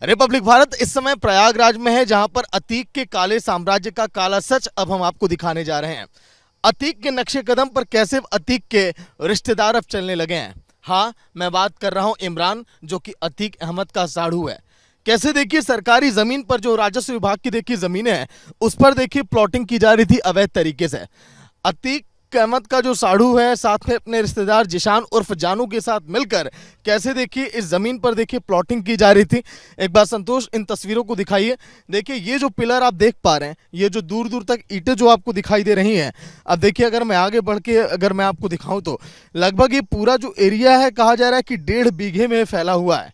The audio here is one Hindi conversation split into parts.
रिपब्लिक भारत इस समय प्रयागराज में है, जहां पर अतीक के काले साम्राज्य का काला सच अब हम आपको दिखाने जा रहे हैं। अतीक के नक्शे कदम पर कैसे अतीक के रिश्तेदार अब चलने लगे हैं। हाँ, मैं बात कर रहा हूं इमरान, जो कि अतीक अहमद का साढ़ू है। कैसे देखिए सरकारी जमीन पर जो राजस्व विभाग की देखिए जमीनें हैं, उस पर देखिए प्लॉटिंग की जा रही थी अवैध तरीके से। अतीक अहमद का जो साढ़ू है, साथ में अपने रिश्तेदार जिशान उर्फ जानू के साथ मिलकर कैसे देखिए इस जमीन पर देखिए प्लॉटिंग की जा रही थी। एक बार संतोष इन तस्वीरों को दिखाइए। देखिए ये जो पिलर आप देख पा रहे हैं, ये जो दूर दूर तक ईंटें जो आपको दिखाई दे रही हैं, अब देखिए अगर मैं आगे बढ़ के अगर मैं आपको दिखाऊं तो लगभग ये पूरा जो एरिया है, कहा जा रहा है कि 1.5 बीघे में फैला हुआ है।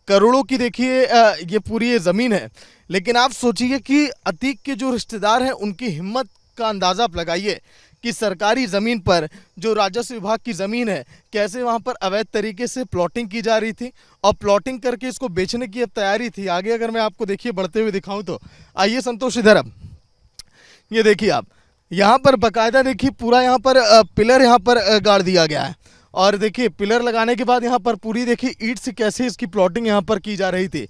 करोड़ों की देखिए ये पूरी ये जमीन है। लेकिन आप सोचिए कि अतीक के जो रिश्तेदार हैं, उनकी हिम्मत का अंदाजा आप लगाइए कि सरकारी ज़मीन पर जो राजस्व विभाग की ज़मीन है, कैसे वहाँ पर अवैध तरीके से प्लॉटिंग की जा रही थी और प्लॉटिंग करके इसको बेचने की अब तैयारी थी। आगे अगर मैं आपको देखिए बढ़ते हुए दिखाऊं तो आइए संतोष इधर। अब ये देखिए आप यहाँ पर बाकायदा देखिए पूरा यहाँ पर पिलर यहाँ पर गाड़ दिया गया है। और देखिए पिलर लगाने के बाद यहाँ पर पूरी देखिए ईंट से कैसे इसकी प्लॉटिंग यहाँ पर की जा रही थी।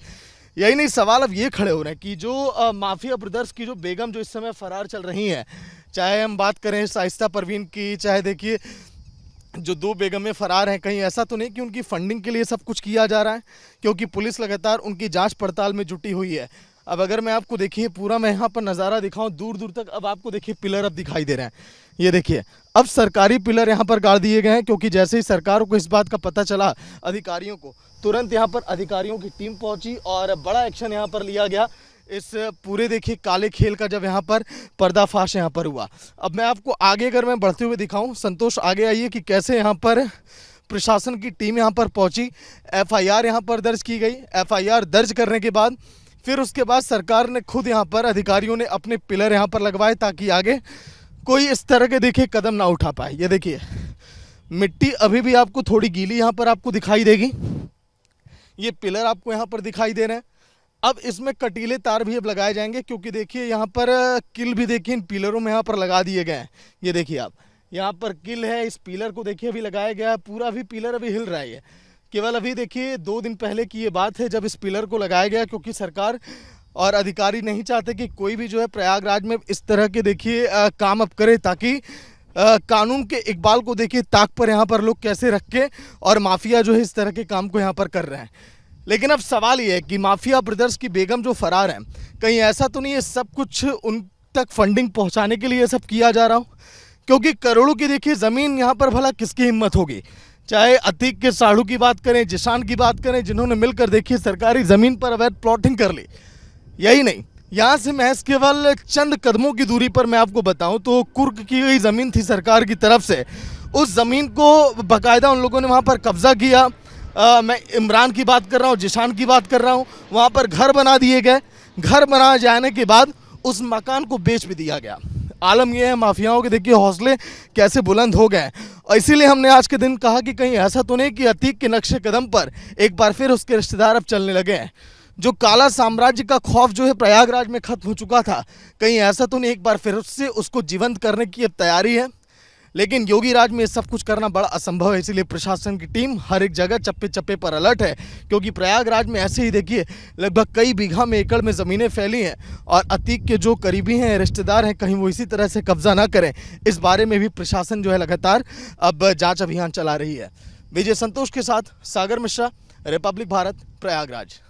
यही नहीं, सवाल अब ये खड़े हो रहे हैं कि जो माफिया ब्रदर्स की जो बेगम जो इस समय फरार चल रही हैं, चाहे हम बात करें शाइस्ता परवीन की, चाहे देखिए जो 2 बेगमें फरार हैं, कहीं ऐसा तो नहीं कि उनकी फंडिंग के लिए सब कुछ किया जा रहा है, क्योंकि पुलिस लगातार उनकी जांच पड़ताल में जुटी हुई है। अब अगर मैं आपको देखिए पूरा मैं यहाँ पर नज़ारा दिखाऊं दूर दूर तक, अब आपको देखिए पिलर अब दिखाई दे रहे हैं। ये देखिए अब सरकारी पिलर यहाँ पर गाड़ दिए गए हैं, क्योंकि जैसे ही सरकारों को इस बात का पता चला, अधिकारियों को तुरंत यहाँ पर अधिकारियों की टीम पहुँची और बड़ा एक्शन यहाँ पर लिया गया। इस पूरे देखिए काले खेल का जब यहाँ पर पर्दाफाश यहाँ पर हुआ। अब मैं आपको आगे अगर मैं बढ़ते हुए दिखाऊं, संतोष आगे आइए कि कैसे यहाँ पर प्रशासन की टीम यहाँ पर पहुँची। एफआईआर यहाँ पर दर्ज की गई। एफआईआर दर्ज करने के बाद फिर उसके बाद सरकार ने खुद यहाँ पर अधिकारियों ने अपने पिलर यहाँ पर लगवाए, ताकि आगे कोई इस तरह के देखिए कदम ना उठा पाए। ये देखिए मिट्टी अभी भी आपको थोड़ी गीली यहाँ पर आपको दिखाई देगी। ये पिलर आपको यहाँ पर दिखाई दे रहे हैं। अब इसमें कटीले तार भी अब लगाए जाएंगे, क्योंकि देखिए यहाँ पर किल भी देखिए इन पिलरों में यहाँ पर लगा दिए गए हैं। ये देखिए आप यहाँ पर किल है, इस पिलर को देखिए अभी लगाया गया है, पूरा भी पिलर अभी हिल रहा है। ये केवल अभी देखिए 2 दिन पहले की ये बात है जब इस पिलर को लगाया गया, क्योंकि सरकार और अधिकारी नहीं चाहते कि कोई भी जो है प्रयागराज में इस तरह के देखिए काम अब करे, ताकि कानून के इकबाल को देखिए ताक पर यहाँ पर लोग कैसे रख के और माफिया जो है इस तरह के काम को यहाँ पर कर रहे हैं। लेकिन अब सवाल ये है कि माफिया ब्रदर्स की बेगम जो फरार हैं, कहीं ऐसा तो नहीं है सब कुछ उन तक फंडिंग पहुंचाने के लिए सब किया जा रहा हो, क्योंकि करोड़ों की देखिए ज़मीन यहाँ पर भला किसकी हिम्मत होगी। चाहे अतीक के साढ़ू की बात करें, जिशान की बात करें, जिन्होंने मिलकर देखिए सरकारी ज़मीन पर अवैध प्लॉटिंग कर ली। यही नहीं, यहाँ से महज केवल चंद कदमों की दूरी पर मैं आपको बताऊं तो कुर्क की गई ज़मीन थी सरकार की तरफ से, उस ज़मीन को बाकायदा उन लोगों ने वहाँ पर कब्जा किया। मैं इमरान की बात कर रहा हूँ, जिशान की बात कर रहा हूँ। वहाँ पर घर बना दिए गए। घर बना जाने के बाद उस मकान को बेच भी दिया गया। आलम यह है माफियाओं के देखिए हौसले कैसे बुलंद हो गए। और इसीलिए हमने आज के दिन कहा कि कहीं ऐसा तो नहीं कि अतीक के नक्शे कदम पर एक बार फिर उसके रिश्तेदार अब चलने लगे हैं। जो काला साम्राज्य का खौफ जो है प्रयागराज में खत्म हो चुका था, कहीं ऐसा तो नहीं एक बार फिर उससे उसको जीवंत करने की अब तैयारी है। लेकिन योगी राज में सब कुछ करना बड़ा असंभव है, इसीलिए प्रशासन की टीम हर एक जगह चप्पे चप्पे पर अलर्ट है, क्योंकि प्रयागराज में ऐसे ही देखिए लगभग कई बीघा में एकड़ में ज़मीनें फैली हैं और अतीक के जो करीबी हैं, रिश्तेदार हैं, कहीं वो इसी तरह से कब्जा ना करें, इस बारे में भी प्रशासन जो है लगातार अब जाँच अभियान चला रही है। विजय संतोष के साथ सागर मिश्रा, रिपब्लिक भारत, प्रयागराज।